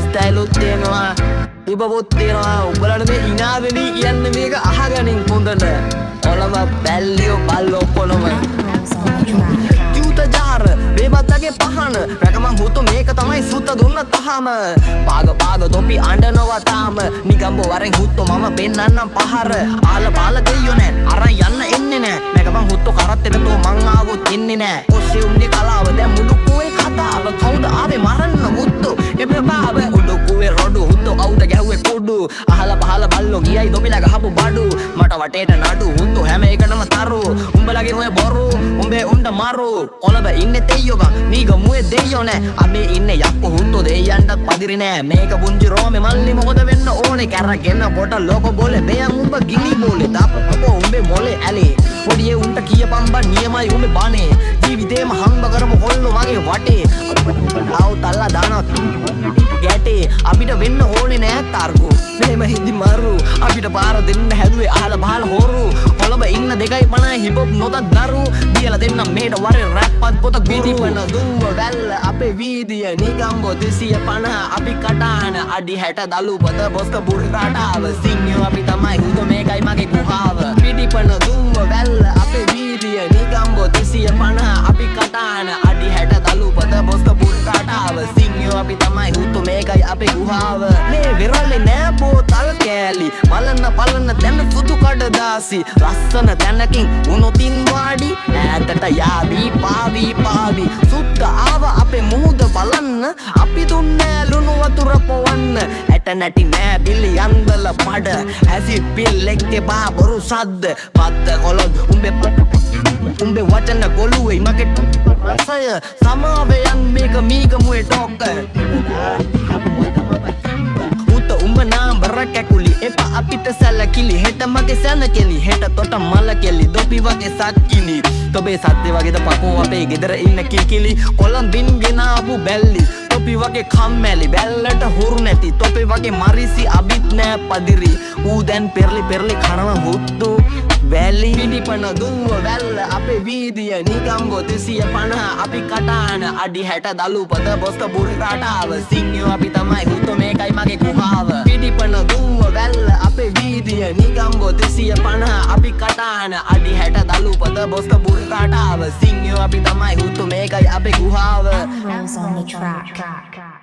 ස්ටයිලුත් තියෙනවා ඉබවොත් තියෙනවා උඹලට මේ ඉනාවෙවි කියන්නේ මේක අහගනින් හොඳට ඔලව බැල්ලියෝ බල්ලෝ කොනම ජාර වේබත්තගේ පහන රැකමං හුතු මේක තමයි සුත්ත දුන්න තහම පාග තොපි අඬනවා තාම නිගම්බෝ වරෙන් හුත්තු මම පෙන්නන්නම් පහර ආල පාල දෙයියෝ නෑ අරන් යන්න එන්නේ නෑ නැගමං හුත්තු කරත්තෙට තෝ මං ආවොත් එන්නේ නෑ ඔස්සේ උන්නේ කලාව දැන් මුඩුකුවේ කතාව කවුද ආවේ මරන්න හුත්තු එබේ බාබ උඩුකුවේ රොඩු හුත්තු අවුද ගැහුවේ කුඩු අහල පහල බල්ලෝ ගියයි දොබිලා ගහපු බඩු මට වටේට නඩු හුත්තු හැම එකටම තරු උඹලගේ ඔය බොරු උඹේ උණ්ඩ මරු ඔලබ ඉන්නේ තෙයියෝ බං නීග මුවේ දෙයියෝ නෑ අබේ ඉන්නේ යක්කු හුත්තු දෙයියන්ට පදිරි නෑ මේක පුංචි රෝමේ මල්ලි මොකද වෙන්න ඕනේ කැරගෙන පොට ලෝක බෝලේ බයන් උඹ ගිනි බෝලේ දාපපෝ උඹේ මොලේ ඇලේ පොඩියේ උන්ට කියපන් බං නියමයි උඹේ බනේ ජීවිතේම හම්බ කරමු කොල්ලෝ මගේ වටේ ආව තල්ලා දානවා ගැටේ අපිට වෙන්න ඕනේ නෑ තරකෝ මෙහෙම හිඳි මරු අපිට පාර දෙන්න හැදුවේ අහල බහල හොරු ඔලබ ඉන්න 2.50 හිපොප් නොදත් දරු දියලා දෙන්න මේට වරේ රැප්පත් පොත ගුරුවන දුම්ව වැල්ල අපේ වීදිය නිගම්බෝ 250 අපි කටාන අඩි 60 දලුපත බොස්ක බුරි රටාව සිංහයෝ අපි තමයි හුදු මේකයි මගේ ගුහාව පිටිපන දුම්ව වැල්ල අපේ වීදිය නිගම්බෝ 250 අපි කටාන අඩි 60 දලුපත බොස්ක බුරි රටාව සිංහයෝ අපි තමයි හුදු මේකයි අපේ ගුහාව මේ වෙරළේ නෑ බෝතල් කෑලි බලන්න පලන්න දැන් සුදු කඩදාසි ලස්සන තැනකින් උනොතින් වාඩි ඈතට යාවි පාවි සුද්ද ආව අපේ මුහුද බලන්න අපි දුන්නේ ලුණු වතුර පොවන්න ඇට නැටි නෑ බිලි යන්දල පඩ ඇසි පිල්ලෙක්ගේ බා බොරු සද්ද පත්ත කොළොත් උඹේ වචන ගොළුවේ මගේ රසය සමාවයන් මේක මීගමුවේ ටෝක උඹ නාම් බරකැකුලි එපා අපිට සැලකිලි හෙට මගේ සැනකෙලි හෙට තොට මල කෙලි දොපි වගේ සක්කිලි තොබේ සත්‍ය වගේද පකෝ අපේ ගෙදර ඉන්න කිකිලි කොළඹින් ගෙනාපු බැල්ලි තොපි වගේ කම්මැලි බැල්ලට හුරු නැති තොපේ වගේ මරිසි අබිත් නෑ පදිරි ඌ දැන් පෙරලි කනවා හුද්දු වැලි පිටිපන දුම්ව වැල්ල අපේ වීදිය නිගම්බෝ 250 අපි කටාන අඩි 60 දලුපත බොස්ක බුරි රටාව සිංහයෝ අපි තමයි හුතු මේකයි මගේ ගුහාව පිටිපන දුම්ව වැල්ල අපේ වීදිය නිගම්බෝ 250 අපි කටාන අඩි 60 දලුපත බොස්ක බුරි රටාව සිංහයෝ අපි තමයි හුතු මේකයි අපේ ගුහාව Rose on the track.